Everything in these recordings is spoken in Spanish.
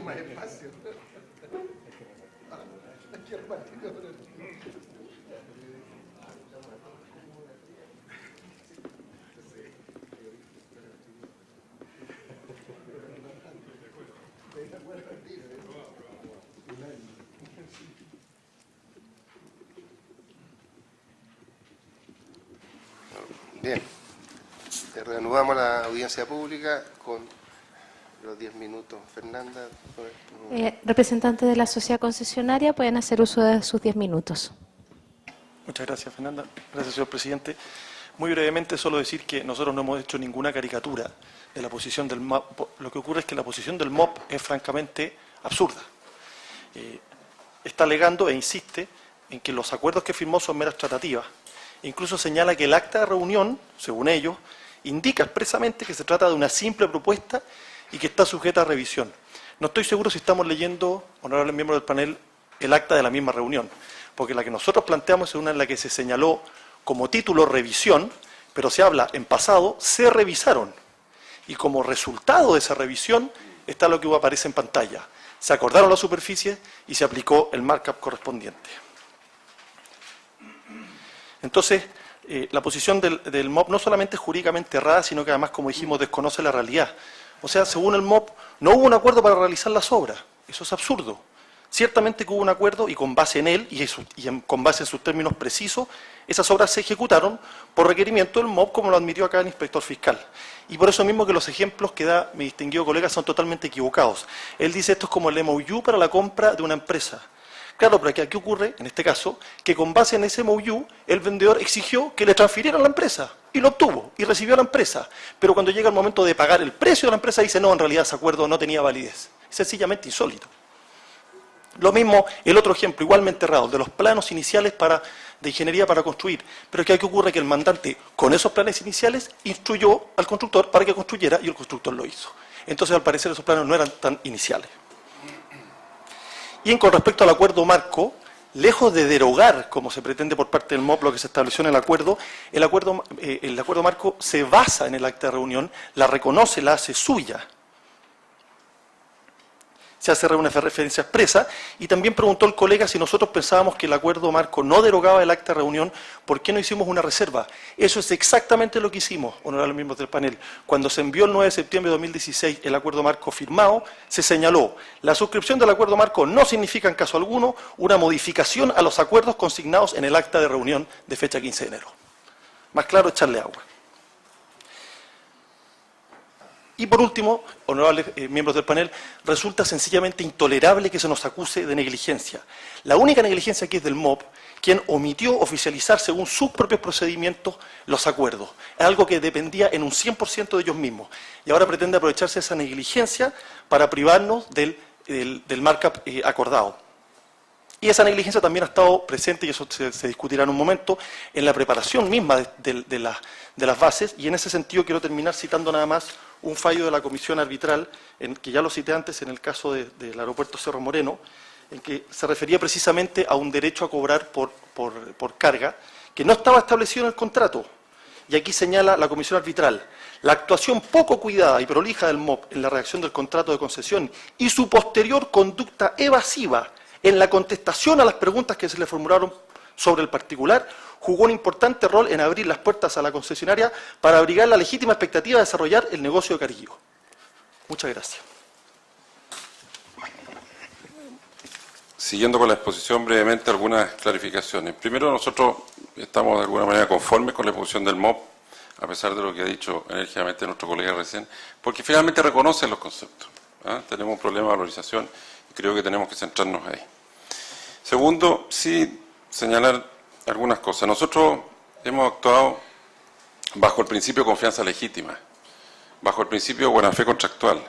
más espacio. Bien, reanudamos la audiencia pública con los 10 minutos. Fernanda. Representantes de la sociedad concesionaria pueden hacer uso de sus 10 minutos. Muchas gracias, Fernanda. Gracias, señor presidente. Muy brevemente, solo decir que nosotros no hemos hecho ninguna caricatura de la posición del MOP. Lo que ocurre es que la posición del MOP es francamente absurda. Está alegando e insiste en que los acuerdos que firmó son meras tratativas. Incluso señala que el acta de reunión, según ellos, indica expresamente que se trata de una simple propuesta y que está sujeta a revisión. No estoy seguro si estamos leyendo, honorables miembros del panel, el acta de la misma reunión, porque la que nosotros planteamos es una en la que se señaló como título revisión, pero se habla en pasado, se revisaron. Y como resultado de esa revisión está lo que aparece en pantalla. Se acordaron las superficies y se aplicó el markup correspondiente. Entonces, la posición del MOP no solamente es jurídicamente errada, sino que además, como dijimos, desconoce la realidad. O sea, según el MOP, no hubo un acuerdo para realizar las obras. Eso es absurdo. Ciertamente que hubo un acuerdo y con base en él, con base en sus términos precisos, esas obras se ejecutaron por requerimiento del MOP, como lo admitió acá el inspector fiscal. Y por eso mismo que los ejemplos que da mi distinguido colega son totalmente equivocados. Él dice esto es como el MOU para la compra de una empresa. Claro, pero aquí ocurre, en este caso, que con base en ese MOU, el vendedor exigió que le transfirieran la empresa, y lo obtuvo, y recibió la empresa. Pero cuando llega el momento de pagar el precio de la empresa, dice, no, en realidad ese acuerdo no tenía validez. Sencillamente insólito. Lo mismo, el otro ejemplo, igualmente errado, de los planos iniciales de ingeniería para construir. Pero que aquí ocurre que el mandante, con esos planes iniciales, instruyó al constructor para que construyera, y el constructor lo hizo. Entonces, al parecer, esos planos no eran tan iniciales. Y con respecto al acuerdo marco, lejos de derogar, como se pretende por parte del MOP, lo que se estableció en el acuerdo marco se basa en el acta de reunión, la reconoce, la hace suya. Se hace una referencia expresa, y también preguntó el colega si nosotros pensábamos que el acuerdo marco no derogaba el acta de reunión, ¿por qué no hicimos una reserva? Eso es exactamente lo que hicimos, honorables miembros del panel. Cuando se envió el 9 de septiembre de 2016 el acuerdo marco firmado, se señaló, la suscripción del acuerdo marco no significa en caso alguno una modificación a los acuerdos consignados en el acta de reunión de fecha 15 de enero. Más claro, echarle agua. Y por último, honorables miembros del panel, resulta sencillamente intolerable que se nos acuse de negligencia. La única negligencia aquí es del MOP, quien omitió oficializar según sus propios procedimientos los acuerdos. Es algo que dependía en un 100% de ellos mismos. Y ahora pretende aprovecharse de esa negligencia para privarnos del markup acordado. Y esa negligencia también ha estado presente, y eso se discutirá en un momento, en la preparación misma de las bases, y en ese sentido quiero terminar citando nada más un fallo de la comisión arbitral, que ya lo cité antes en el caso del aeropuerto Cerro Moreno, en que se refería precisamente a un derecho a cobrar por carga, que no estaba establecido en el contrato. Y aquí señala la comisión arbitral, la actuación poco cuidada y prolija del MOP en la redacción del contrato de concesión y su posterior conducta evasiva en la contestación a las preguntas que se le formularon sobre el particular, jugó un importante rol en abrir las puertas a la concesionaria para abrigar la legítima expectativa de desarrollar el negocio de Carrillo. Muchas gracias. Siguiendo con la exposición, brevemente algunas clarificaciones. Primero, nosotros estamos de alguna manera conformes con la exposición del MOP, a pesar de lo que ha dicho enérgicamente nuestro colega recién, porque finalmente reconocen los conceptos. Tenemos un problema de valorización y creo que tenemos que centrarnos ahí. Segundo, sí señalar algunas cosas. Nosotros hemos actuado bajo el principio de confianza legítima, bajo el principio de buena fe contractual,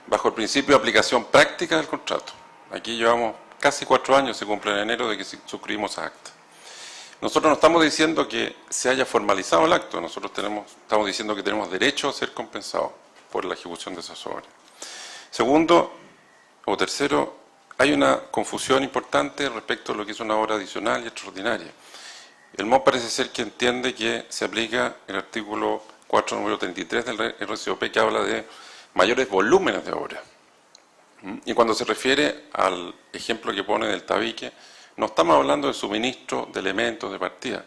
bajo el principio de aplicación práctica del contrato. Aquí llevamos casi 4 años, se cumple en enero, de que suscribimos acta. Nosotros no estamos diciendo que se haya formalizado el acto, nosotros estamos diciendo que tenemos derecho a ser compensados por la ejecución de esas obras. Segundo, o tercero, hay una confusión importante respecto a lo que es una obra adicional y extraordinaria. El MOP parece ser que entiende que se aplica el artículo 4, número 33 del RCOP, que habla de mayores volúmenes de obra. Y cuando se refiere al ejemplo que pone del tabique, no estamos hablando de suministro de elementos de partida,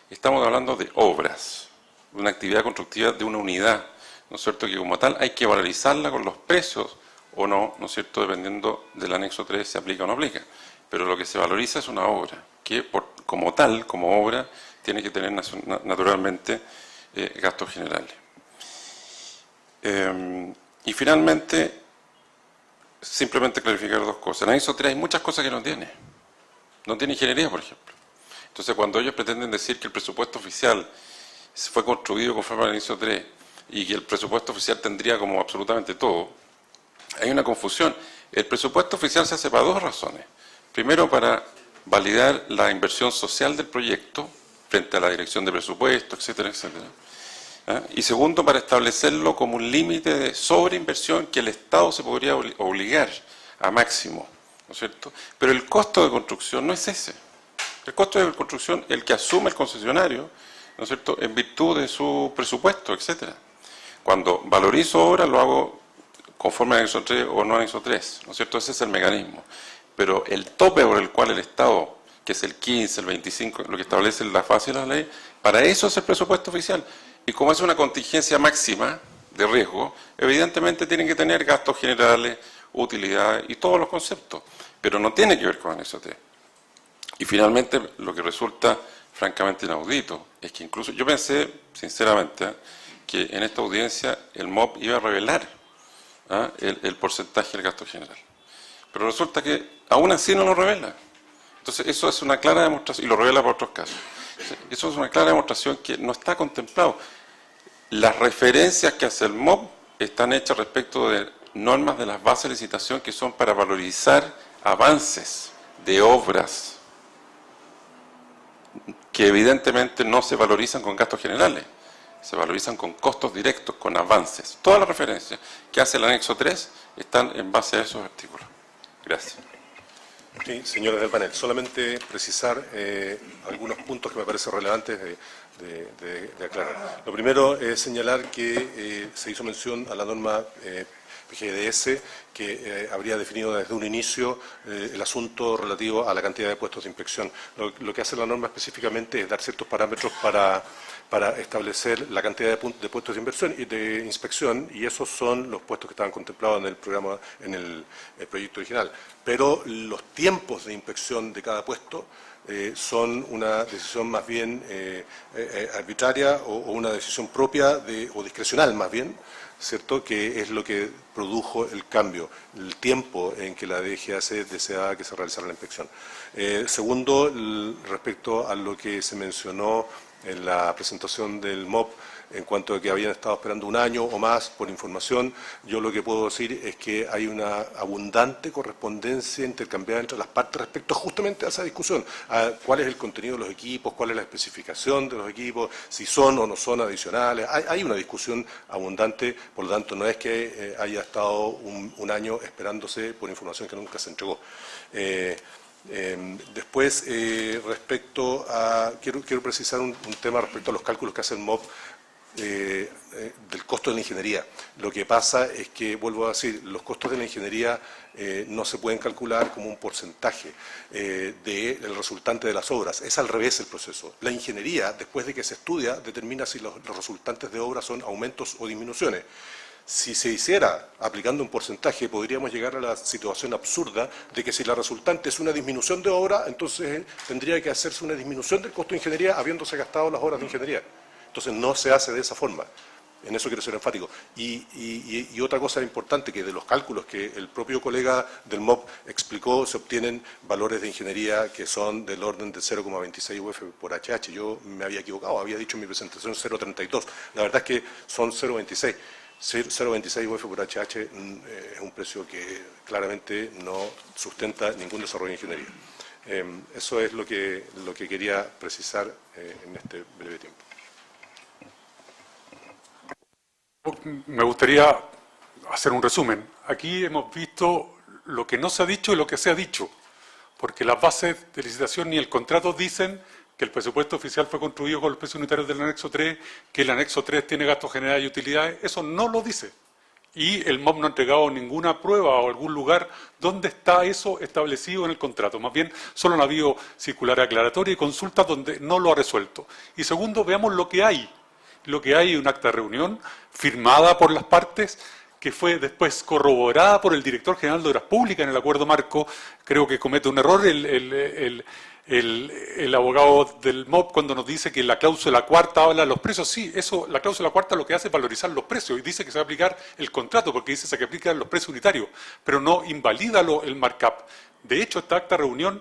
estamos hablando de obras, de una actividad constructiva de una unidad, ¿no es cierto?, que como tal hay que valorizarla con los precios o no, ¿no es cierto?, dependiendo del anexo 3 se aplica o no aplica. Pero lo que se valoriza es una obra, que como tal, como obra, tiene que tener naturalmente gastos generales. Y finalmente, simplemente clarificar dos cosas. En el anexo 3 hay muchas cosas que no tiene. No tiene ingeniería, por ejemplo. Entonces, cuando ellos pretenden decir que el presupuesto oficial fue construido conforme al anexo 3 y que el presupuesto oficial tendría como absolutamente todo, hay una confusión. El presupuesto oficial se hace para dos razones. Primero, para validar la inversión social del proyecto frente a la dirección de presupuesto, etcétera, etcétera. Y segundo, para establecerlo como un límite de sobreinversión que el Estado se podría obligar a máximo, ¿no es cierto? Pero el costo de construcción no es ese. El costo de construcción es el que asume el concesionario, ¿no es cierto?, en virtud de su presupuesto, etcétera. Cuando valorizo obra, lo hago conforme al anexo 3 o no al anexo 3, ¿no es cierto? Ese es el mecanismo. Pero el tope por el cual el Estado, que es el 15, el 25, lo que establece la fase de la ley, para eso es el presupuesto oficial. Y como es una contingencia máxima de riesgo, evidentemente tienen que tener gastos generales, utilidades y todos los conceptos, pero no tiene que ver con el anexo 3. Y finalmente, lo que resulta francamente inaudito es que incluso, yo pensé, sinceramente, que en esta audiencia el MOP iba a revelar el porcentaje del gasto general. Pero resulta que aún así no lo revela. Entonces, eso es una clara demostración, y lo revela por otros casos. Eso es una clara demostración que no está contemplado. Las referencias que hace el MOP están hechas respecto de normas de las bases de licitación que son para valorizar avances de obras que evidentemente no se valorizan con gastos generales, se valorizan con costos directos, con avances. Todas las referencias que hace el anexo 3 están en base a esos artículos. Gracias. Sí, señores del panel, solamente precisar algunos puntos que me parecen relevantes de aclarar. Lo primero es señalar que se hizo mención a la norma PGDS que habría definido desde un inicio el asunto relativo a la cantidad de puestos de inspección. Lo que hace la norma específicamente es dar ciertos parámetros para establecer la cantidad de puestos de inspección, y esos son los puestos que estaban contemplados en el programa, en el proyecto original. Pero los tiempos de inspección de cada puesto son una decisión más bien arbitraria o una decisión propia o discrecional más bien, ¿cierto?, que es lo que produjo el cambio, el tiempo en que la DGAC deseaba que se realizara la inspección. Segundo, respecto a lo que se mencionó en la presentación del MOP, en cuanto a que habían estado esperando un año o más por información, yo lo que puedo decir es que hay una abundante correspondencia intercambiada entre las partes respecto justamente a esa discusión, a cuál es el contenido de los equipos, cuál es la especificación de los equipos, si son o no son adicionales. Hay una discusión abundante, por lo tanto no es que haya estado un año esperándose por información que nunca se entregó. Después, respecto a, quiero precisar un tema respecto a los cálculos que hace el MOP del costo de la ingeniería. Lo que pasa es que, vuelvo a decir, los costos de la ingeniería no se pueden calcular como un porcentaje del resultante de las obras. Es al revés el proceso. La ingeniería, después de que se estudia, determina si los resultantes de obras son aumentos o disminuciones. Si se hiciera aplicando un porcentaje, podríamos llegar a la situación absurda de que si la resultante es una disminución de obra, entonces tendría que hacerse una disminución del costo de ingeniería habiéndose gastado las horas de ingeniería. Entonces no se hace de esa forma. En eso quiero ser enfático. Y otra cosa importante, que de los cálculos que el propio colega del MOP explicó, se obtienen valores de ingeniería que son del orden de 0,26 UF por HH. Yo me había equivocado, había dicho en mi presentación 0,32. La verdad es que son 0,26. 0,26 UF por HH es un precio que claramente no sustenta ningún desarrollo de ingeniería. Eso es lo que quería precisar en este breve tiempo. Me gustaría hacer un resumen. Aquí hemos visto lo que no se ha dicho y lo que se ha dicho, porque las bases de licitación ni el contrato dicen que el presupuesto oficial fue construido con los precios unitarios del anexo 3, que el anexo 3 tiene gastos generales y utilidades. Eso no lo dice. Y el MOB no ha entregado ninguna prueba o algún lugar donde está eso establecido en el contrato. Más bien, solo han habido circular aclaratoria y consultas donde no lo ha resuelto. Y segundo, veamos lo que hay. Lo que hay es un acta de reunión firmada por las partes, que fue después corroborada por el director general de Obras Públicas en el acuerdo marco. Creo que comete un error el abogado del MOB cuando nos dice que la cláusula cuarta habla de los precios. Sí, eso, la cláusula cuarta lo que hace es valorizar los precios y dice que se va a aplicar el contrato porque dice que se aplican los precios unitarios, pero no invalida el markup. De hecho, esta acta de reunión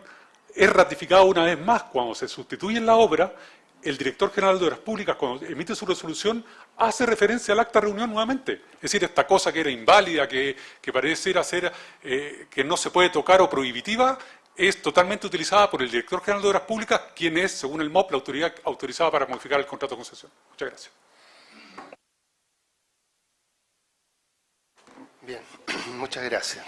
es ratificada una vez más cuando se sustituye en la obra. El director general de Obras Públicas, cuando emite su resolución, hace referencia al acta de reunión nuevamente. Es decir, esta cosa que era inválida, que pareciera ser que no se puede tocar o prohibitiva, es totalmente utilizada por el director general de Obras Públicas, quien es, según el MOB, la autoridad autorizada para modificar el contrato de concesión. Muchas gracias. Bien, muchas gracias.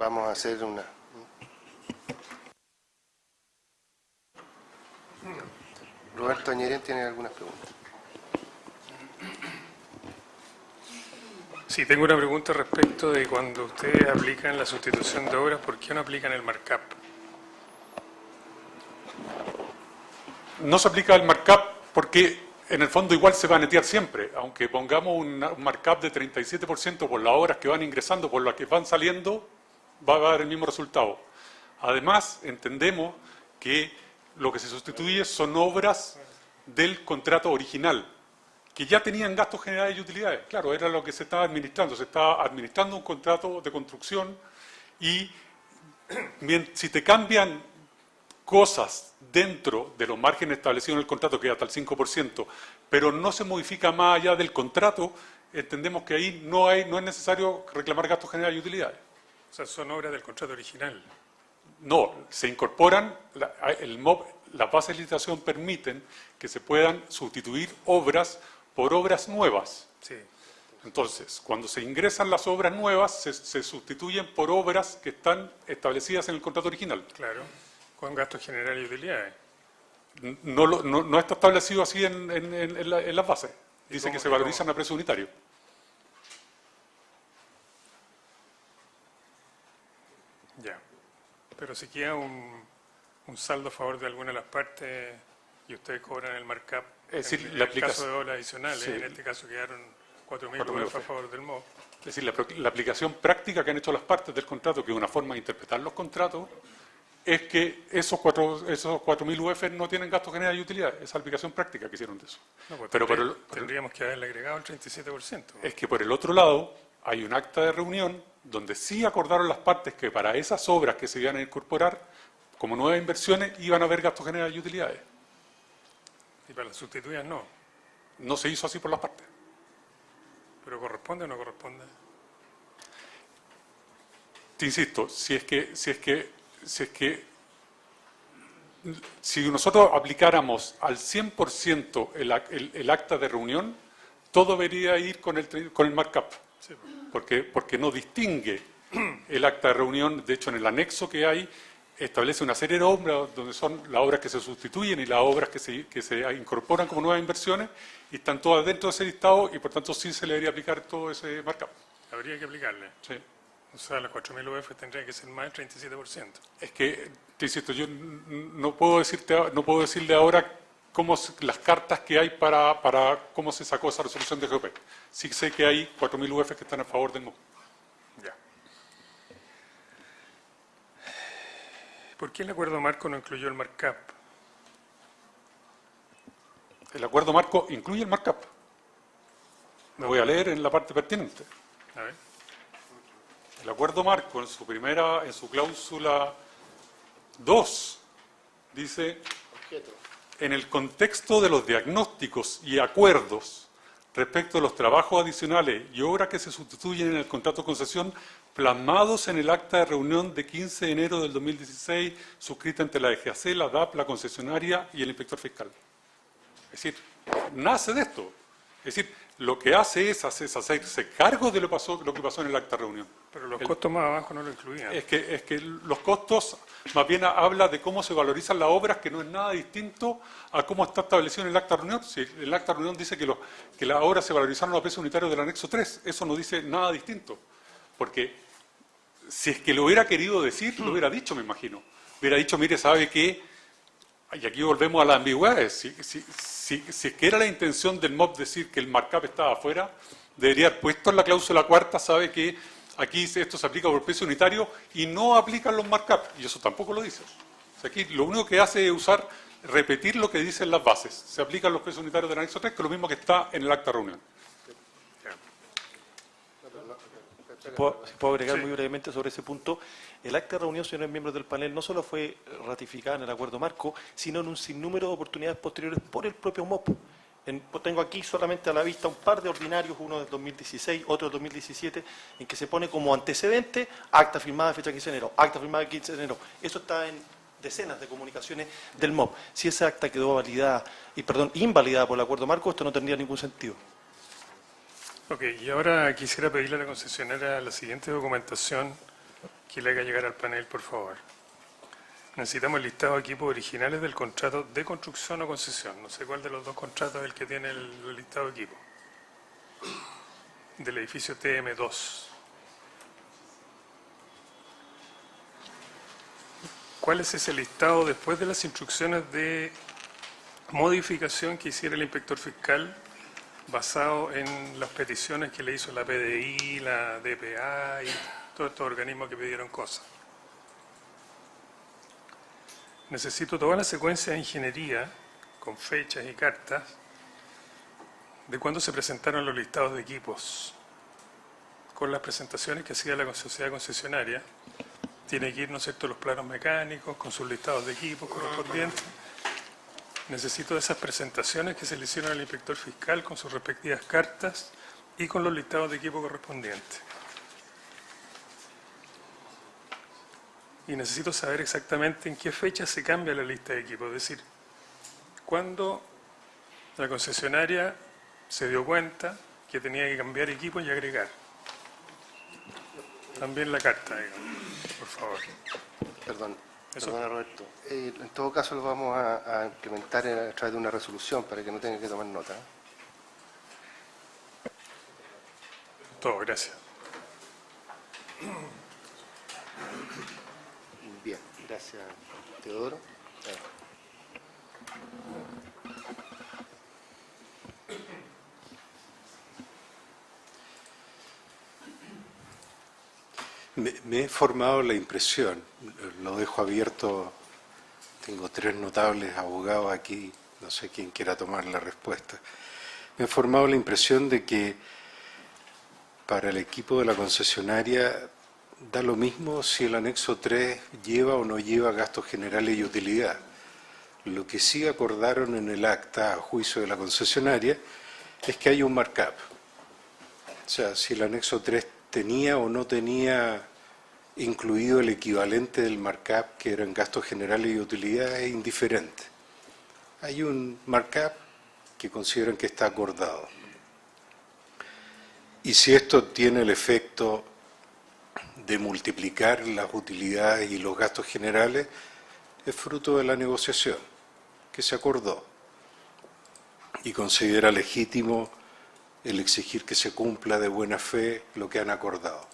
Vamos a hacer una... Roberto Añerén tiene algunas preguntas. Sí, tengo una pregunta respecto de cuando ustedes aplican la sustitución de obras, ¿por qué no aplican el markup? No se aplica el markup porque en el fondo igual se va a netear siempre, aunque pongamos un markup de 37% por las obras que van ingresando, por las que van saliendo, va a dar el mismo resultado. Además, entendemos que lo que se sustituye son obras del contrato original, que ya tenían gastos generales y utilidades. Claro, era lo que se estaba administrando. Se estaba administrando un contrato de construcción y si te cambian cosas dentro de los márgenes establecidos en el contrato, que es hasta el 5%, pero no se modifica más allá del contrato, entendemos que ahí no es necesario reclamar gastos generales y utilidades. O sea, son obras del contrato original. No, se incorporan, el MOB, las bases de licitación permiten que se puedan sustituir obras por obras nuevas. Sí. Entonces, cuando se ingresan las obras nuevas, se sustituyen por obras que están establecidas en el contrato original. Claro, con gastos generales y utilidades. No está establecido así en las bases. Dice que se valorizan a precio unitario. Ya. Pero si queda un saldo a favor de alguna de las partes y ustedes cobran el markup, Es decir, en la el caso aplicación... de obras adicionales, Sí. en este caso quedaron 4.000 4.000 UF a favor del MOB. Es decir, la aplicación práctica que han hecho las partes del contrato, que es una forma de interpretar los contratos, es que esos 4.000 UF no tienen gastos generales y utilidades. Esa aplicación práctica que hicieron de eso. No, pues Pero tendríamos que haberle agregado el 37%. es que por el otro lado hay un acta de reunión donde sí acordaron las partes que para esas obras que se iban a incorporar como nuevas inversiones iban a haber gastos generales y utilidades. Y para las sustituidas no. No se hizo así por las partes. ¿Pero corresponde o no corresponde? Te insisto, si nosotros aplicáramos al 100% el acta de reunión, todo debería ir con el markup. Sí. Porque no distingue el acta de reunión. De hecho, en el anexo que hay, establece una serie de obras donde son las obras que se sustituyen y las obras que se incorporan como nuevas inversiones y están todas dentro de ese listado y por tanto sí se le debería aplicar todo ese markup. Habría que aplicarle. Sí. O sea, las 4.000 UF tendría que ser más del 37%. Es que, te insisto, yo no puedo decirle ahora las cartas que hay para cómo se sacó esa resolución de GOP. Sí sé que hay 4.000 UF que están a favor del MOB. Ya. ¿Por qué el acuerdo marco no incluyó el markup? El acuerdo marco incluye el markup. Me voy a leer en la parte pertinente. A ver. El acuerdo marco en su cláusula 2 dice: en el contexto de los diagnósticos y acuerdos respecto a los trabajos adicionales y obras que se sustituyen en el contrato de concesión plasmados en el acta de reunión de 15 de enero del 2016 suscrita entre la DGAC, la DAP, la concesionaria y el inspector fiscal. Es decir, nace de esto. Es decir, lo que hace es hacerse cargo de lo que pasó en el acta de reunión. Pero los costos más abajo no lo incluían. Es que los costos más bien habla de cómo se valorizan las obras, que no es nada distinto a cómo está establecido en el acta de reunión. Si el acta de reunión dice que las obras se valorizaron a precios unitarios del anexo 3, eso no dice nada distinto. Porque si es que lo hubiera querido decir, lo hubiera dicho, me imagino. Hubiera dicho, mire, ¿sabe qué? Y aquí volvemos a las ambigüedades. Si es que era la intención del MOP decir que el markup estaba afuera, debería haber puesto en la cláusula cuarta, sabe que aquí esto se aplica por precio unitario y no aplican los markup. Y eso tampoco lo dice. O sea, aquí lo único que hace es repetir lo que dicen las bases. Se aplican los precios unitarios del anexo 3, que es lo mismo que está en el acta de reunión. Si puedo agregar muy brevemente sobre ese punto, el acta de reunión, señores miembros del panel, no solo fue ratificada en el acuerdo marco, sino en un sinnúmero de oportunidades posteriores por el propio MOP. Tengo aquí solamente a la vista un par de ordinarios, uno del 2016, otro del 2017, en que se pone como antecedente acta firmada de fecha 15 de enero, acta firmada de 15 de enero. Eso está en decenas de comunicaciones del MOP. Si esa acta quedó invalidada por el acuerdo marco, esto no tendría ningún sentido. Ok, y ahora quisiera pedirle a la concesionaria la siguiente documentación que le haga llegar al panel, por favor. Necesitamos el listado de equipos originales del contrato de construcción o concesión. No sé cuál de los dos contratos es el que tiene el listado de equipos. Del edificio TM2. ¿Cuál es ese listado después de las instrucciones de modificación que hiciera el inspector fiscal basado en las peticiones que le hizo la PDI, la DPA y todos estos organismos que pidieron cosas? Necesito toda la secuencia de ingeniería con fechas y cartas de cuándo se presentaron los listados de equipos, con las presentaciones que hacía la sociedad concesionaria. Tiene que ir, ¿no es cierto?, los planos mecánicos con sus listados de equipos correspondientes. Necesito esas presentaciones que se le hicieron al inspector fiscal con sus respectivas cartas y con los listados de equipo correspondientes. Y necesito saber exactamente en qué fecha se cambia la lista de equipos, es decir, cuándo la concesionaria se dio cuenta que tenía que cambiar equipos y agregar. También la carta, digamos, por favor. Perdona Roberto. En todo caso lo vamos a implementar a través de una resolución para que no tengan que tomar nota. Todo, gracias. Bien, gracias Teodoro. Me he formado la impresión, lo dejo abierto, tengo 3 notables abogados aquí, no sé quién quiera tomar la respuesta. Me he formado la impresión de que para el equipo de la concesionaria da lo mismo si el anexo 3 lleva o no lleva gastos generales y utilidad. Lo que sí acordaron en el acta a juicio de la concesionaria es que hay un markup. O sea, si el anexo 3 tenía o no tenía incluido el equivalente del markup que eran gastos generales y utilidades es indiferente. Hay un markup que consideran que está acordado. Y si esto tiene el efecto de multiplicar las utilidades y los gastos generales, es fruto de la negociación que se acordó y considera legítimo el exigir que se cumpla de buena fe lo que han acordado.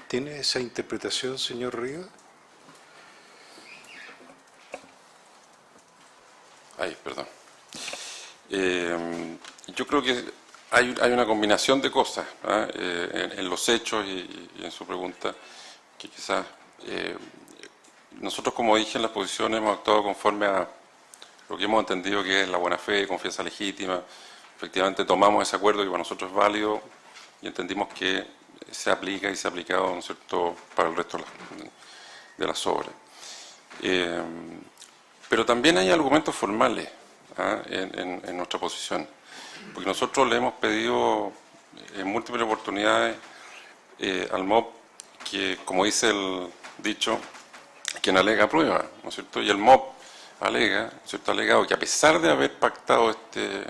¿Tiene esa interpretación, señor Rivas? Ay, perdón. Yo creo que hay una combinación de cosas en los hechos y en su pregunta, que quizás nosotros, como dije en la exposición, hemos actuado conforme a lo que hemos entendido que es la buena fe, confianza legítima. Efectivamente tomamos ese acuerdo que para nosotros es válido y entendimos que se aplica y se ha aplicado, ¿no es cierto?, para el resto de las obras. Pero también hay argumentos formales en nuestra posición, porque nosotros le hemos pedido en múltiples oportunidades al MOP que, como dice el dicho, quien alega prueba, ¿no es cierto? Y el MOP alega, ¿cierto? Ha alegado que a pesar de haber pactado este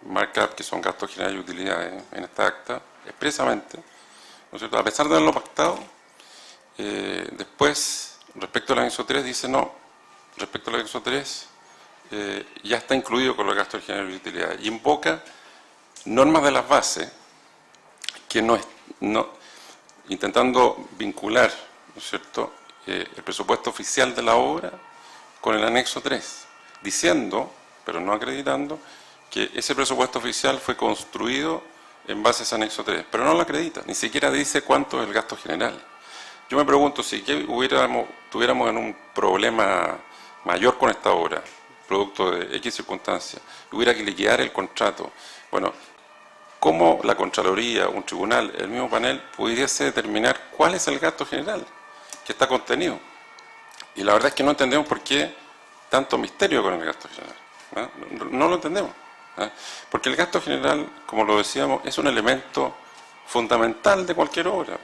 markup, que son gastos generales y utilidades en esta acta, expresamente, ¿no es cierto? A pesar de haberlo pactado, después, respecto al anexo 3, dice no, respecto al anexo 3, ya está incluido con los gastos generales y utilidades. Y invoca normas de las bases que intentando vincular, ¿no es cierto?, el presupuesto oficial de la obra con el anexo 3, diciendo, pero no acreditando, que ese presupuesto oficial fue construido en base a ese anexo 3, pero no lo acredita, ni siquiera dice cuánto es el gasto general. Yo me pregunto, si tuviéramos en un problema mayor con esta obra, producto de X circunstancias, hubiera que liquidar el contrato, bueno, ¿cómo la Contraloría, un tribunal, el mismo panel, pudiese determinar cuál es el gasto general que está contenido? Y la verdad es que no entendemos por qué tanto misterio con el gasto general. No lo entendemos. Porque el gasto general, como lo decíamos, es un elemento fundamental de cualquier obra.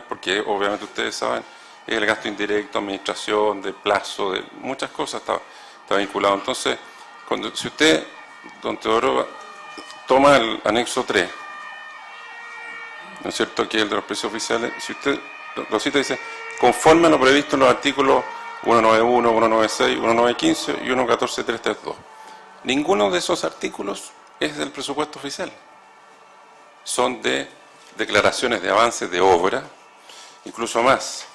Porque obviamente ustedes saben, es el gasto indirecto, administración, de plazo, de muchas cosas está vinculado. Entonces, si usted, don Teodoro, toma el anexo 3, ¿no es cierto?, que es el de los precios oficiales, si usted lo cita, dice, conforme a lo previsto en los artículos 191, 196, 1915 y 114332. Ninguno de esos artículos es del presupuesto oficial. Son de declaraciones de avances de obra, incluso más.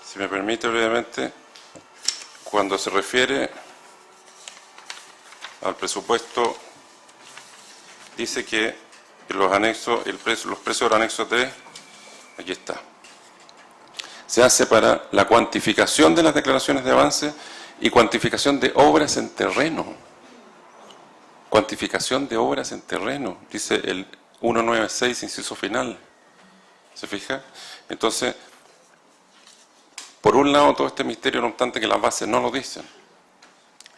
Si me permite brevemente, cuando se refiere al presupuesto, dice que los anexos, los precios del anexo 3, aquí está, se hace para la cuantificación de las declaraciones de avance y cuantificación de obras en terreno. Cuantificación de obras en terreno, dice el 196, inciso final. ¿Se fija? Entonces, por un lado, todo este misterio, no obstante que las bases no lo dicen.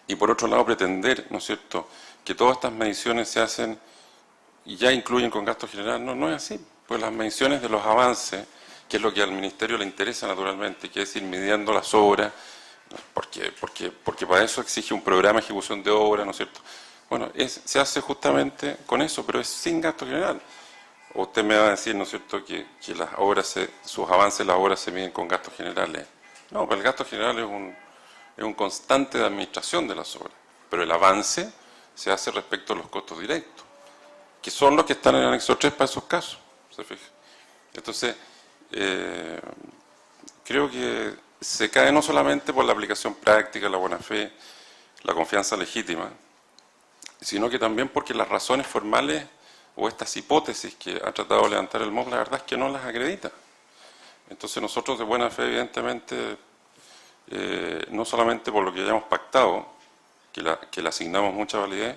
Y por otro lado, pretender, ¿no es cierto?, que todas estas mediciones se hacen y ya incluyen con gasto general. No es así. Pues las mediciones de los avances, que es lo que al Ministerio le interesa naturalmente, que es ir midiendo las obras, porque para eso exige un programa de ejecución de obras, ¿no es cierto? Bueno, se hace justamente con eso, pero es sin gasto general. O usted me va a decir, ¿no es cierto?, que las obras, sus avances, las obras se miden con gastos generales. No, pero el gasto general es un constante de administración de las obras, pero el avance se hace respecto a los costos directos, que son los que están en el anexo 3 para esos casos, ¿se fija? Entonces, creo que se cae no solamente por la aplicación práctica, la buena fe, la confianza legítima, sino que también porque las razones formales o estas hipótesis que ha tratado de levantar el MOP, la verdad es que no las acredita. Entonces nosotros de buena fe, evidentemente, no solamente por lo que hayamos pactado, que le asignamos mucha validez,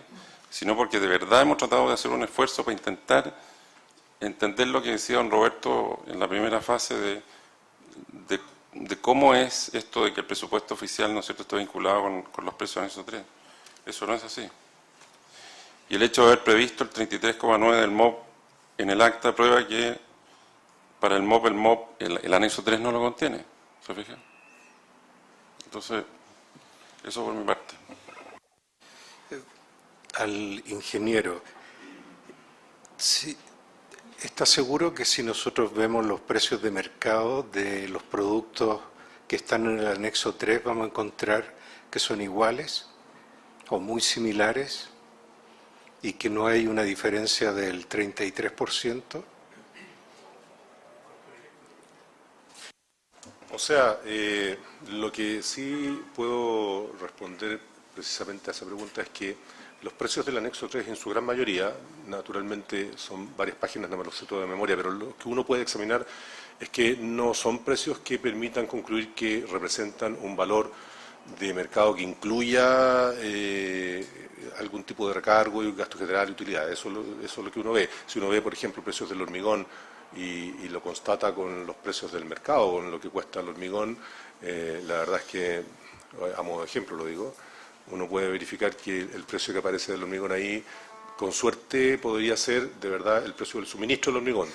sino porque de verdad hemos tratado de hacer un esfuerzo para intentar entender lo que decía don Roberto en la primera fase de cómo es esto de que el presupuesto oficial, ¿no es cierto?, está vinculado con los precios de anexo 3. Eso no es así. Y el hecho de haber previsto el 33,9 del MOP en el acta prueba que para el MOP, el anexo 3 no lo contiene. ¿Se fija? Entonces, eso por mi parte. Al ingeniero, sí, ¿está seguro que si nosotros vemos los precios de mercado de los productos que están en el anexo 3 vamos a encontrar que son iguales o muy similares y que no hay una diferencia del 33%? O sea, lo que sí puedo responder precisamente a esa pregunta es que los precios del anexo 3 en su gran mayoría, naturalmente son varias páginas, no me lo sé todo de memoria, pero lo que uno puede examinar es que no son precios que permitan concluir que representan un valor de mercado que incluya algún tipo de recargo y gasto general y utilidad. Eso es lo que uno ve. Si uno ve, por ejemplo, precios del hormigón y lo constata con los precios del mercado, con lo que cuesta el hormigón, la verdad es que, a modo de ejemplo lo digo, uno puede verificar que el precio que aparece del hormigón ahí, con suerte, podría ser de verdad el precio del suministro del hormigón.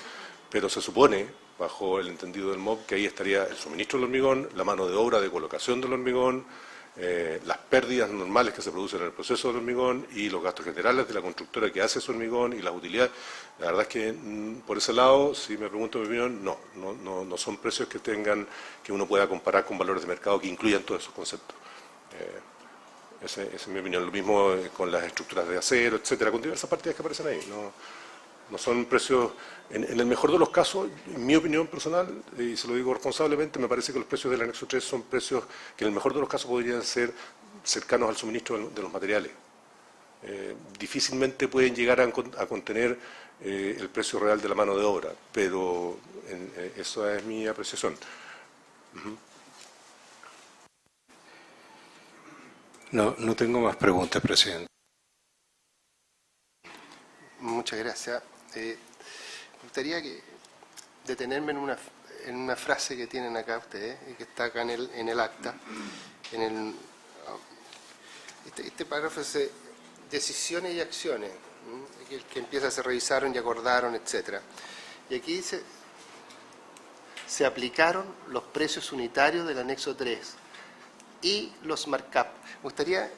Pero se supone, bajo el entendido del MOP, que ahí estaría el suministro del hormigón, la mano de obra de colocación del hormigón, las pérdidas normales que se producen en el proceso del hormigón y los gastos generales de la constructora que hace ese hormigón y las utilidades. La verdad es que por ese lado, si me pregunto mi opinión, no son precios que uno pueda comparar con valores de mercado que incluyan todos esos conceptos. Esa es mi opinión. Lo mismo con las estructuras de acero, etcétera, con diversas partidas que aparecen ahí. No son precios, en el mejor de los casos, en mi opinión personal, y se lo digo responsablemente, me parece que los precios del anexo 3 son precios que en el mejor de los casos podrían ser cercanos al suministro de los materiales. Difícilmente pueden llegar a contener el precio real de la mano de obra, pero esa es mi apreciación. No tengo más preguntas, presidente. Muchas gracias. Me gustaría detenerme en una frase que tienen acá ustedes, que está acá en el acta. Este párrafo dice decisiones y acciones, que empieza, se revisaron y acordaron, etcétera. Y aquí dice, se aplicaron los precios unitarios del anexo 3 y los markup. Me gustaría,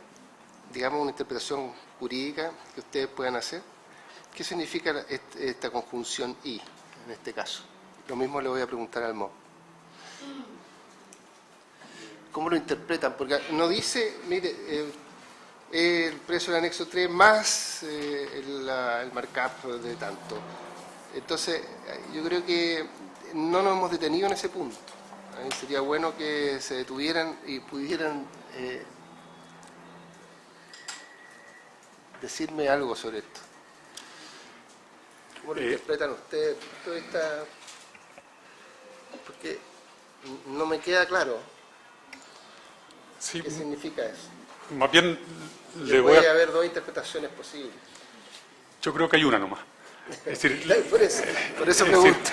digamos, una interpretación jurídica que ustedes puedan hacer. ¿Qué significa esta conjunción y, en este caso? Lo mismo le voy a preguntar al MOP. ¿Cómo lo interpretan? Porque no dice, mire, el precio del anexo 3 más el markup de tanto. Entonces, yo creo que no nos hemos detenido en ese punto. Sería bueno que se detuvieran y pudieran decirme algo sobre esto. ¿Cómo lo interpretan ustedes? Porque no me queda claro qué significa eso. Más bien, Puede haber dos interpretaciones posibles. yo creo que hay una nomás. Es decir, por eso pregunto.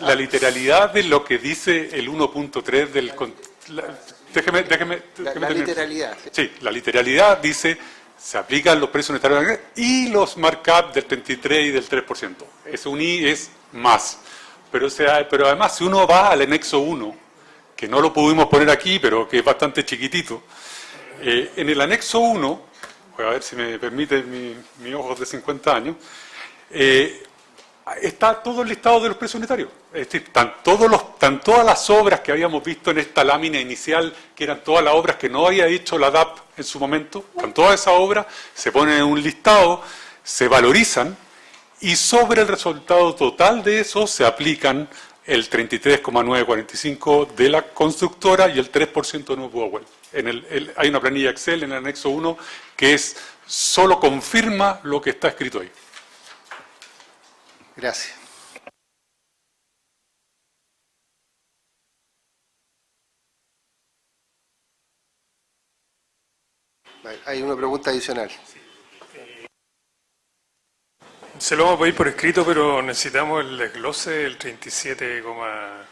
La literalidad de lo que dice el 1.3 del... Déjeme La literalidad. Sí, la literalidad dice, se aplican los precios unitarios y los markup del 33 y del 3%. Ese un I es más. Pero además, si uno va al anexo 1, que no lo pudimos poner aquí, pero que es bastante chiquitito, en el anexo 1, voy a ver si me permite mi ojos de 50 años, está todo el listado de los precios unitarios. Es decir, están todas las obras que habíamos visto en esta lámina inicial, que eran todas las obras que no había hecho la DAP en su momento, están todas esas obras, se ponen en un listado, se valorizan, y sobre el resultado total de eso se aplican el 33,945 de la constructora y el 3% de Nuevo Powell. Hay una planilla Excel en el anexo 1 que solo confirma lo que está escrito ahí. Gracias. Hay una pregunta adicional. Se lo vamos a pedir por escrito, pero necesitamos el desglose del 37, bueno,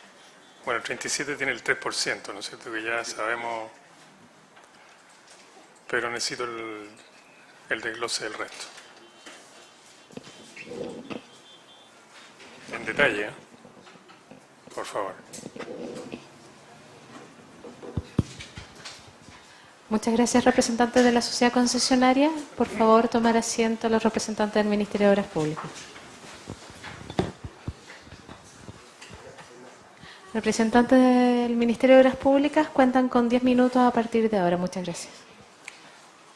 el 37 tiene el 3%, ¿no es cierto? Que ya sabemos, pero necesito el desglose del resto. En detalle, ¿eh? Por favor. Muchas gracias, representantes de la sociedad concesionaria. Por favor, tomar asiento los representantes del Ministerio de Obras Públicas. Representantes del Ministerio de Obras Públicas cuentan con 10 minutos a partir de ahora. Muchas gracias.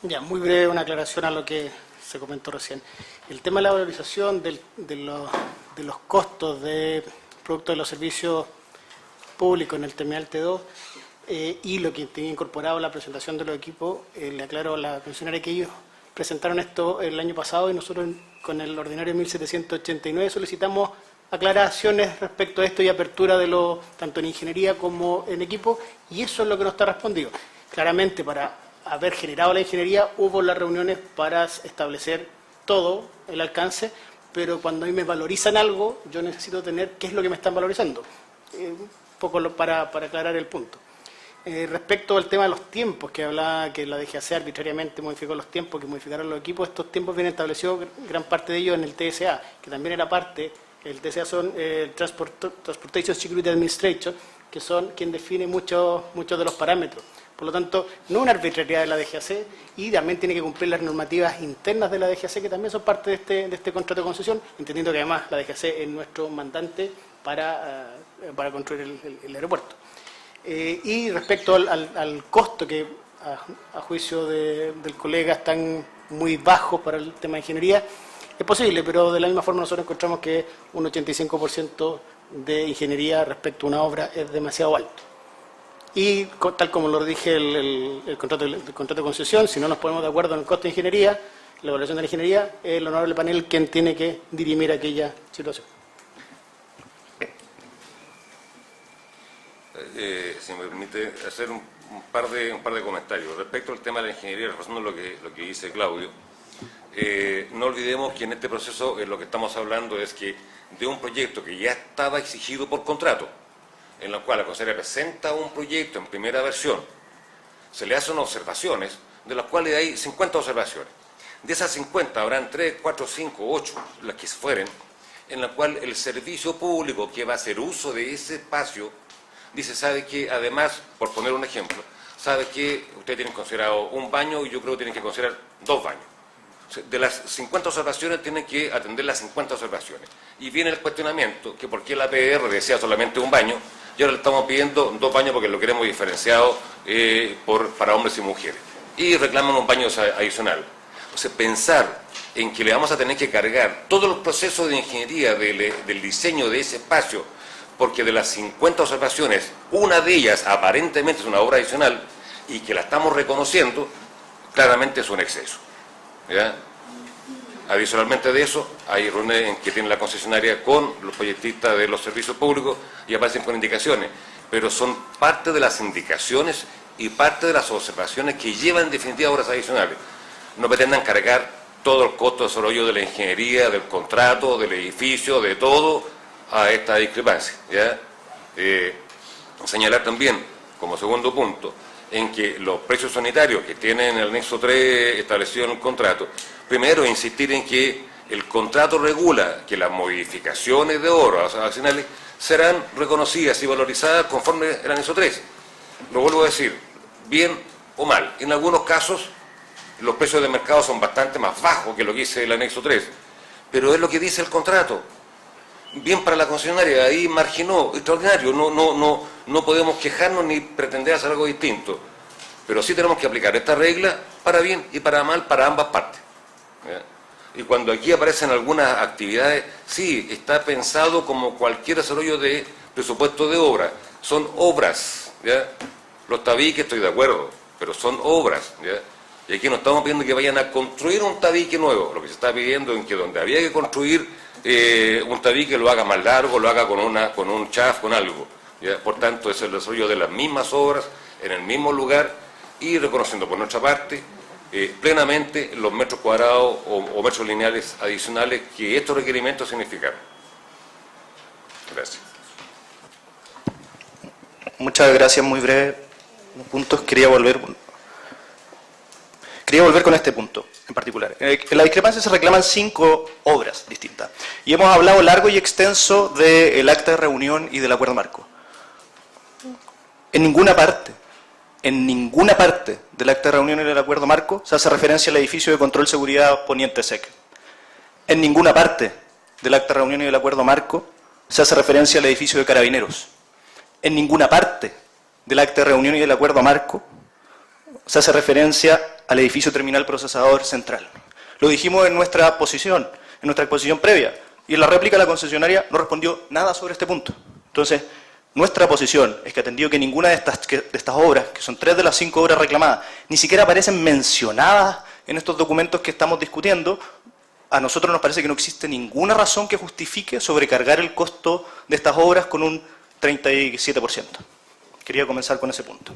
Ya, muy breve una aclaración a lo que se comentó recién. El tema de la valorización de los costos de producto de los servicios públicos en el terminal T2 y lo que tenía incorporado la presentación de los equipos, le aclaro a la funcionaria que ellos presentaron esto el año pasado y nosotros con el ordinario 1789 solicitamos aclaraciones respecto a esto y apertura de tanto en ingeniería como en equipo, y eso es lo que nos está respondido. Claramente, para haber generado la ingeniería, hubo las reuniones para establecer todo el alcance, pero cuando a mí me valorizan algo, yo necesito tener qué es lo que me están valorizando. Un poco para aclarar el punto. Respecto al tema de los tiempos, que hablaba que la DGAC arbitrariamente modificó los tiempos, que modificaron los equipos, estos tiempos vienen establecidos, gran parte de ellos en el TSA, que también era parte, el TSA son Transportation Security Administration, que son quien define muchos de los parámetros. Por lo tanto, no es una arbitrariedad de la DGAC y también tiene que cumplir las normativas internas de la DGAC, que también son parte de este contrato de concesión, entendiendo que además la DGAC es nuestro mandante para construir el aeropuerto. Y respecto al costo, que a juicio del colega están muy bajos para el tema de ingeniería, es posible, pero de la misma forma nosotros encontramos que un 85% de ingeniería respecto a una obra es demasiado alto. Y tal como lo dije el contrato de concesión, si no nos ponemos de acuerdo en el costo de ingeniería, la evaluación de la ingeniería, es el honorable panel quien tiene que dirimir aquella situación. Si me permite hacer un par de comentarios. Respecto al tema de la ingeniería, repasando lo que dice Claudio, no olvidemos que en este proceso lo que estamos hablando es que de un proyecto que ya estaba exigido por contrato, en la cual la Consejería presenta un proyecto en primera versión, se le hacen observaciones, de las cuales hay 50 observaciones. De esas 50 habrán 3, 4, 5, 8, las que fueren, en la cual el servicio público que va a hacer uso de ese espacio dice, sabe que además, por poner un ejemplo, sabe que ustedes tienen considerado un baño y yo creo que tienen que considerar 2 baños. De las 50 observaciones tienen que atender las 50 observaciones. Y viene el cuestionamiento, que por qué la PR decía solamente un baño, y ahora le estamos pidiendo 2 baños porque lo queremos diferenciado para hombres y mujeres. Y reclaman un baño adicional. O sea, pensar en que le vamos a tener que cargar todos los procesos de ingeniería del diseño de ese espacio, porque de las 50 observaciones, una de ellas aparentemente es una obra adicional y que la estamos reconociendo, claramente es un exceso. ¿Ya? Adicionalmente de eso, hay reuniones en que tiene la concesionaria con los proyectistas de los servicios públicos y aparecen con indicaciones, pero son parte de las indicaciones y parte de las observaciones que llevan en definitiva obras adicionales. No pretendan cargar todo el costo de desarrollo de la ingeniería, del contrato, del edificio, de todo, a esta discrepancia. ¿Ya? Señalar también, como segundo punto, en que los precios sanitarios que tienen el anexo 3 establecido en el contrato, primero insistir en que el contrato regula que las modificaciones de obras adicionales serán reconocidas y valorizadas conforme el anexo 3. Lo vuelvo a decir, bien o mal. En algunos casos los precios de mercado son bastante más bajos que lo que dice el anexo 3, pero es lo que dice el contrato. Bien para la concesionaria, ahí marginó, extraordinario, no podemos quejarnos ni pretender hacer algo distinto, pero sí tenemos que aplicar esta regla para bien y para mal para ambas partes. ¿Ya? Y cuando aquí aparecen algunas actividades, sí, está pensado como cualquier desarrollo de presupuesto de obra, son obras, ¿ya? Los tabiques estoy de acuerdo, pero son obras, ¿ya? Y aquí no estamos pidiendo que vayan a construir un tabique nuevo, lo que se está pidiendo es que donde había que construir un tabique lo haga más largo, lo haga con un chaf, con algo. ¿Ya? Por tanto, es el desarrollo de las mismas obras, en el mismo lugar, y reconociendo por nuestra parte plenamente los metros cuadrados o metros lineales adicionales que estos requerimientos significan. Gracias. Muchas gracias, muy breve. Puntos, quería volver con este punto en particular. En la discrepancia se reclaman 5 obras distintas. Y hemos hablado largo y extenso del acta de reunión y del acuerdo marco. En ninguna parte del acta de reunión y del acuerdo marco se hace referencia al edificio de control seguridad Poniente SEC. En ninguna parte del acta de reunión y del acuerdo marco se hace referencia al edificio de carabineros. En ninguna parte del acta de reunión y del acuerdo marco se hace referencia al edificio terminal procesador central. Lo dijimos en nuestra exposición previa, y en la réplica la concesionaria no respondió nada sobre este punto. Entonces, nuestra posición es que atendido que ninguna de estas obras, que son 3 de las 5 obras reclamadas, ni siquiera aparecen mencionadas en estos documentos que estamos discutiendo, a nosotros nos parece que no existe ninguna razón que justifique sobrecargar el costo de estas obras con un 37%. Quería comenzar con ese punto.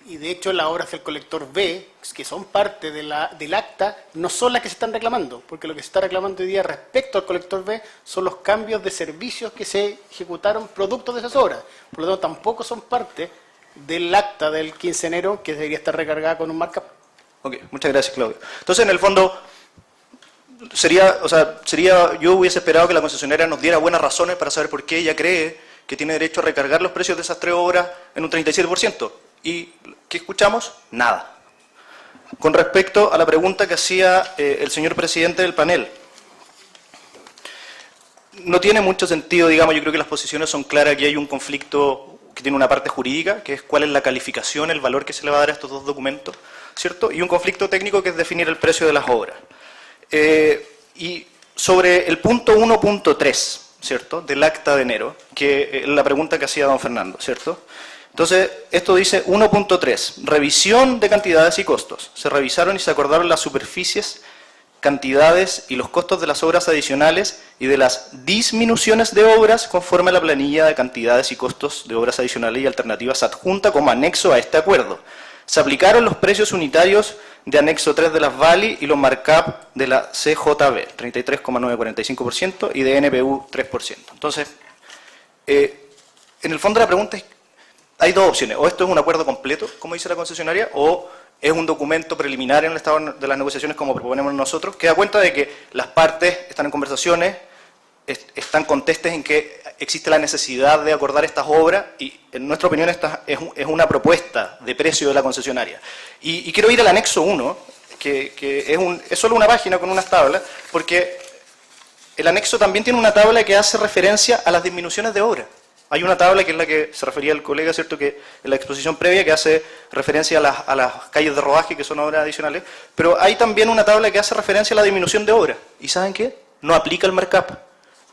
Y de hecho las obras del colector B, que son parte del acta, no son las que se están reclamando, porque lo que se está reclamando hoy día respecto al colector B son los cambios de servicios que se ejecutaron producto de esas obras. Por lo tanto, tampoco son parte del acta del 15 de enero que debería estar recargada con un markup. Ok, muchas gracias, Claudio. Entonces, en el fondo, yo hubiese esperado que la concesionaria nos diera buenas razones para saber por qué ella cree que tiene derecho a recargar los precios de esas 3 obras en un 37%. ¿Y qué escuchamos? Nada. Con respecto a la pregunta que hacía el señor presidente del panel, no tiene mucho sentido, digamos, yo creo que las posiciones son claras, aquí hay un conflicto que tiene una parte jurídica, que es cuál es la calificación, el valor que se le va a dar a estos dos documentos, ¿cierto? Y un conflicto técnico que es definir el precio de las obras. Y sobre el punto 1.3, ¿cierto?, del acta de enero, que es la pregunta que hacía don Fernando, ¿cierto? Entonces, esto dice 1.3, revisión de cantidades y costos. Se revisaron y se acordaron las superficies, cantidades y los costos de las obras adicionales y de las disminuciones de obras conforme a la planilla de cantidades y costos de obras adicionales y alternativas adjunta como anexo a este acuerdo. Se aplicaron los precios unitarios de anexo 3 de las VALI y los markup de la CJB, 33,945% y de NPU 3%. Entonces, en el fondo la pregunta es, hay dos opciones, o esto es un acuerdo completo, como dice la concesionaria, o es un documento preliminar en el estado de las negociaciones como proponemos nosotros, que da cuenta de que las partes están en conversaciones, están contestes en que existe la necesidad de acordar estas obras y en nuestra opinión esta es una propuesta de precio de la concesionaria. Y quiero ir al anexo 1, que es solo una página con unas tablas, porque el anexo también tiene una tabla que hace referencia a las disminuciones de obra. Hay una tabla que es la que se refería el colega, ¿cierto?, que en la exposición previa, que hace referencia a las calles de rodaje, que son obras adicionales, pero hay también una tabla que hace referencia a la disminución de obra. ¿Y saben qué? No aplica el markup.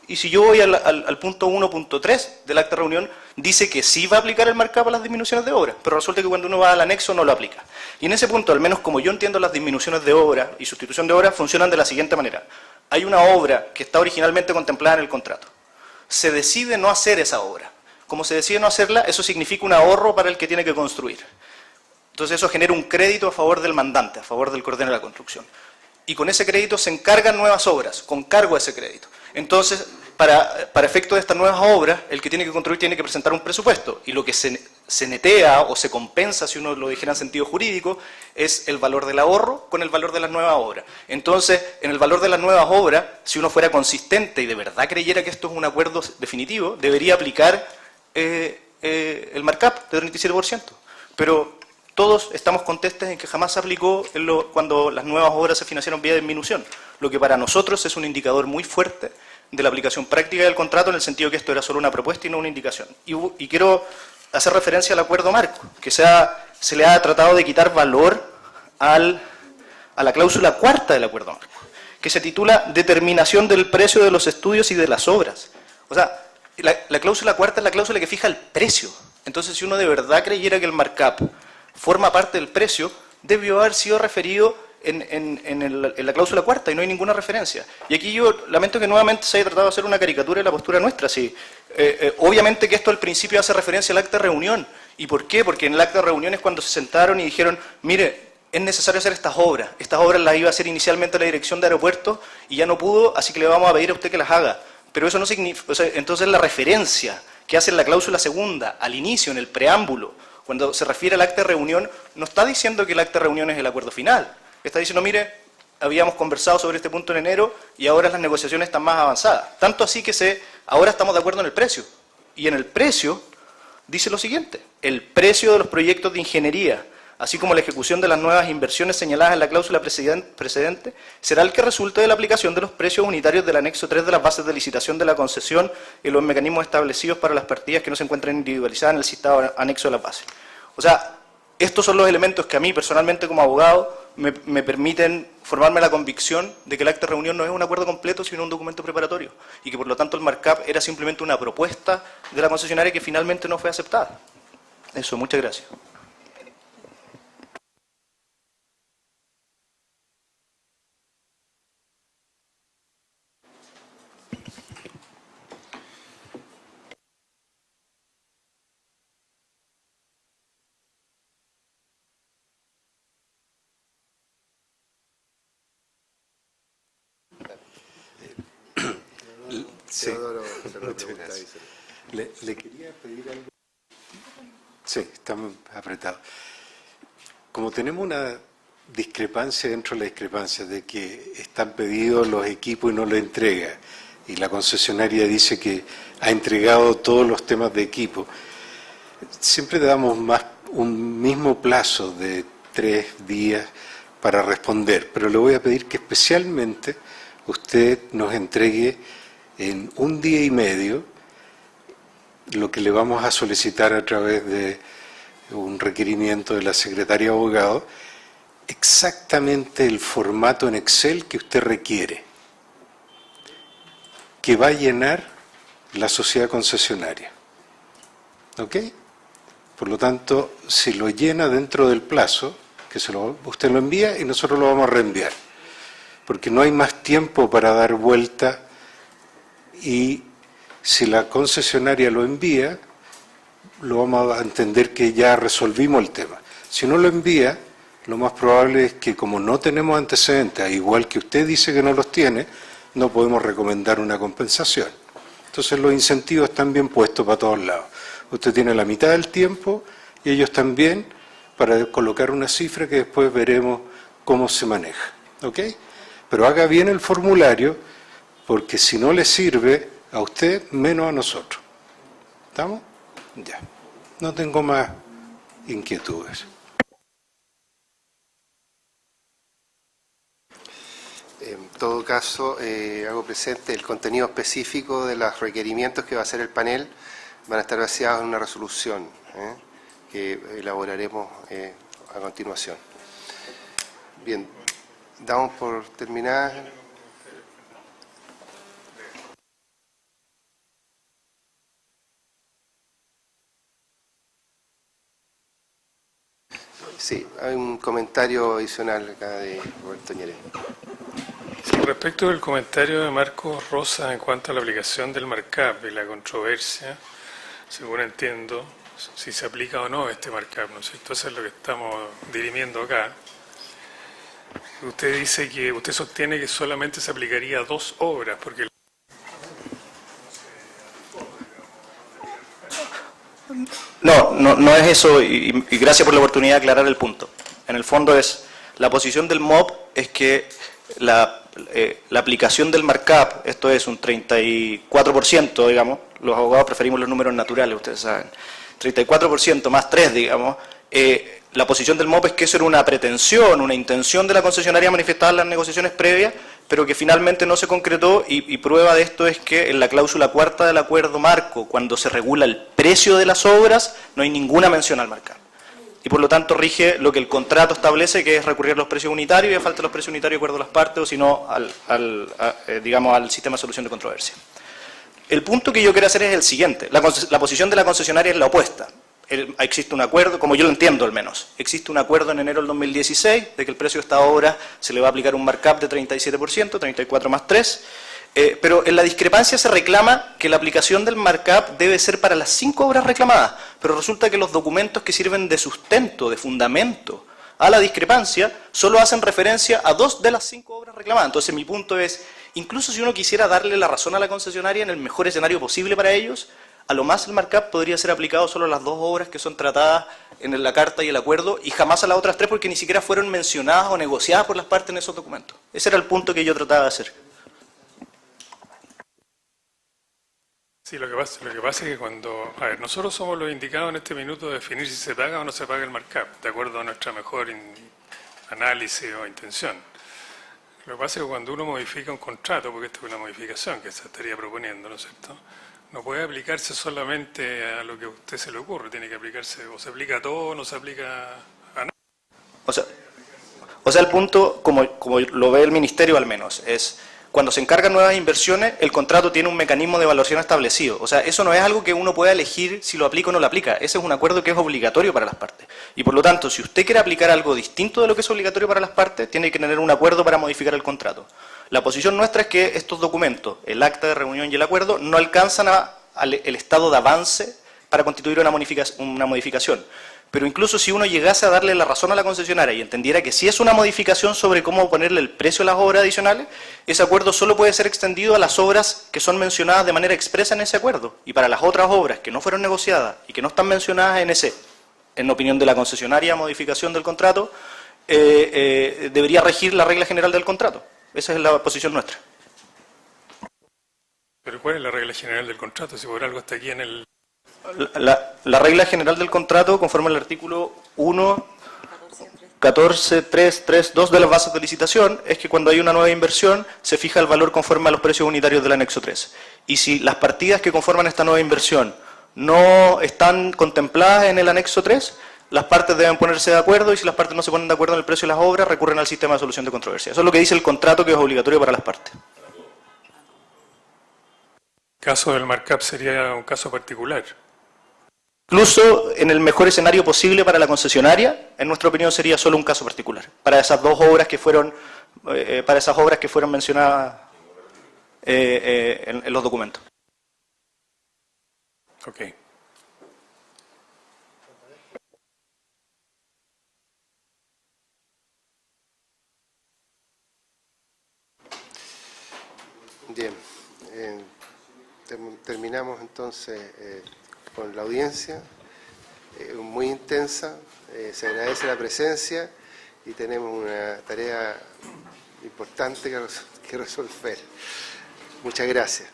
Y si yo voy al punto 1.3 del acta de reunión, dice que sí va a aplicar el markup a las disminuciones de obra, pero resulta que cuando uno va al anexo no lo aplica. Y en ese punto, al menos como yo entiendo las disminuciones de obra y sustitución de obra, funcionan de la siguiente manera. Hay una obra que está originalmente contemplada en el contrato. Se decide no hacer esa obra. Como se decide no hacerla, eso significa un ahorro para el que tiene que construir. Entonces eso genera un crédito a favor del mandante, a favor del que ordena la construcción. Y con ese crédito se encargan nuevas obras, con cargo a ese crédito. Entonces, para efecto de estas nuevas obras, el que tiene que construir tiene que presentar un presupuesto. Y lo que se netea o se compensa, si uno lo dijera en sentido jurídico, es el valor del ahorro con el valor de las nuevas obras. Entonces, en el valor de las nuevas obras, si uno fuera consistente y de verdad creyera que esto es un acuerdo definitivo, debería aplicar el markup de 37%. Pero todos estamos contestes en que jamás se aplicó cuando las nuevas obras se financiaron vía disminución, lo que para nosotros es un indicador muy fuerte de la aplicación práctica del contrato, en el sentido que esto era solo una propuesta y no una indicación. Y quiero hacer referencia al acuerdo marco, que se le ha tratado de quitar valor a la cláusula cuarta del acuerdo marco, que se titula Determinación del precio de los estudios y de las obras. O sea, la cláusula cuarta es la cláusula que fija el precio. Entonces, si uno de verdad creyera que el markup forma parte del precio, debió haber sido referido en la cláusula cuarta y no hay ninguna referencia. Y aquí yo lamento que nuevamente se haya tratado de hacer una caricatura de la postura nuestra. Sí. Obviamente que esto al principio hace referencia al acta de reunión. ¿Y por qué? Porque en el acta de reunión es cuando se sentaron y dijeron, mire, es necesario hacer estas obras. Estas obras las iba a hacer inicialmente la Dirección de Aeropuertos y ya no pudo, así que le vamos a pedir a usted que las haga. Pero eso no significa, o sea, entonces la referencia que hace en la cláusula segunda, al inicio, en el preámbulo, cuando se refiere al acta de reunión, no está diciendo que el acta de reunión es el acuerdo final. Está diciendo, mire, habíamos conversado sobre este punto en enero y ahora las negociaciones están más avanzadas. Tanto así que ahora estamos de acuerdo en el precio. Y en el precio dice lo siguiente, el precio de los proyectos de ingeniería, así como la ejecución de las nuevas inversiones señaladas en la cláusula precedente, será el que resulte de la aplicación de los precios unitarios del anexo 3 de las bases de licitación de la concesión y los mecanismos establecidos para las partidas que no se encuentran individualizadas en el citado anexo de las bases. O sea, estos son los elementos que a mí personalmente como abogado me permiten formarme la convicción de que el acta de reunión no es un acuerdo completo, sino un documento preparatorio, y que por lo tanto el markup era simplemente una propuesta de la concesionaria que finalmente no fue aceptada. Eso, muchas gracias. Sí. Muchas gracias. Le quería pedir algo. Sí, estamos apretados. Como tenemos una discrepancia dentro de la discrepancia de que están pedidos los equipos y no lo entrega, y la concesionaria dice que ha entregado todos los temas de equipo, siempre damos más un mismo plazo de 3 días para responder, pero le voy a pedir que especialmente usted nos entregue en 1 día y medio lo que le vamos a solicitar a través de un requerimiento de la Secretaría de Abogados, exactamente el formato en Excel que usted requiere, que va a llenar la sociedad concesionaria. ¿Ok? Por lo tanto, si lo llena dentro del plazo, usted lo envía y nosotros lo vamos a reenviar. Porque no hay más tiempo para dar vuelta, y si la concesionaria lo envía, lo vamos a entender que ya resolvimos el tema. Si no lo envía, lo más probable es que, como no tenemos antecedentes, igual que usted dice que no los tiene, no podemos recomendar una compensación. Entonces los incentivos están bien puestos para todos lados. Usted tiene la mitad del tiempo y ellos también, para colocar una cifra que después veremos cómo se maneja. ¿Ok? Pero haga bien el formulario, porque si no le sirve a usted, menos a nosotros. ¿Estamos? Ya. No tengo más inquietudes. En todo caso, hago presente el contenido específico de los requerimientos que va a hacer el panel. Van a estar baseados en una resolución que elaboraremos a continuación. Bien, damos por terminada. Sí, hay un comentario adicional acá de Roberto Ñerez. Sí, respecto del comentario de Marcos Rosa en cuanto a la aplicación del markup y la controversia, según entiendo, si se aplica o no este markup, ¿no es cierto? Eso es lo que estamos dirimiendo acá. Usted dice que, usted sostiene que solamente se aplicaría a 2 obras, porque... No es eso, y gracias por la oportunidad de aclarar el punto. En el fondo la posición del MOP es que la aplicación del markup, esto es un 34%, digamos, los abogados preferimos los números naturales, ustedes saben, 34% más 3, digamos, la posición del MOP es que eso era una pretensión, una intención de la concesionaria manifestada en las negociaciones previas, pero que finalmente no se concretó, y prueba de esto es que en la cláusula 4ª del acuerdo marco, cuando se regula el precio de las obras, no hay ninguna mención al markup. Y por lo tanto rige lo que el contrato establece, que es recurrir a los precios unitarios, y a falta de los precios unitarios de acuerdo a las partes, o si no, digamos, al sistema de solución de controversia. El punto que yo quiero hacer es el siguiente. La posición de la concesionaria es la opuesta. Existe un acuerdo, como yo lo entiendo al menos, existe un acuerdo en enero del 2016 de que el precio de esta obra se le va a aplicar un markup de 37%, 34 más 3, pero en la discrepancia se reclama que la aplicación del markup debe ser para las 5 obras reclamadas, pero resulta que los documentos que sirven de sustento, de fundamento a la discrepancia, solo hacen referencia a 2 de las 5 obras reclamadas. Entonces mi punto es, incluso si uno quisiera darle la razón a la concesionaria en el mejor escenario posible para ellos, a lo más el markup podría ser aplicado solo a las 2 obras que son tratadas en la carta y el acuerdo, y jamás a las otras 3 porque ni siquiera fueron mencionadas o negociadas por las partes en esos documentos. Ese era el punto que yo trataba de hacer. Sí, lo que pasa es que cuando... A ver, nosotros somos los indicados en este minuto de definir si se paga o no se paga el markup, de acuerdo a nuestra mejor análisis o intención. Lo que pasa es que cuando uno modifica un contrato, porque esto es una modificación que se estaría proponiendo, ¿no es cierto?, no puede aplicarse solamente a lo que a usted se le ocurre, tiene que aplicarse, o se aplica a todo o no se aplica a nada. O sea, el punto, como lo ve el Ministerio al menos, es cuando se encargan nuevas inversiones, el contrato tiene un mecanismo de evaluación establecido. O sea, eso no es algo que uno pueda elegir si lo aplica o no lo aplica. Ese es un acuerdo que es obligatorio para las partes. Y por lo tanto, si usted quiere aplicar algo distinto de lo que es obligatorio para las partes, tiene que tener un acuerdo para modificar el contrato. La posición nuestra es que estos documentos, el acta de reunión y el acuerdo, no alcanzan el estado de avance para constituir una modificación. Pero incluso si uno llegase a darle la razón a la concesionaria y entendiera que sí es una modificación sobre cómo ponerle el precio a las obras adicionales, ese acuerdo solo puede ser extendido a las obras que son mencionadas de manera expresa en ese acuerdo. Y para las otras obras que no fueron negociadas y que no están mencionadas en opinión de la concesionaria, modificación del contrato, debería regir la regla general del contrato. Esa es la posición nuestra. Pero ¿cuál es la regla general del contrato? Si por algo está aquí en el... La regla general del contrato, conforme al artículo 1.14.3.3.2 de las bases de licitación, es que cuando hay una nueva inversión se fija el valor conforme a los precios unitarios del anexo 3. Y si las partidas que conforman esta nueva inversión no están contempladas en el anexo 3, las partes deben ponerse de acuerdo, y si las partes no se ponen de acuerdo en el precio de las obras, recurren al sistema de solución de controversia. Eso es lo que dice el contrato, que es obligatorio para las partes. El caso del markup sería un caso particular. Incluso en el mejor escenario posible para la concesionaria, en nuestra opinión sería solo un caso particular, para esas dos obras que fueron, mencionadas en los documentos. Ok. Bien, terminamos entonces con la audiencia, muy intensa, se agradece la presencia y tenemos una tarea importante que resolver. Muchas gracias.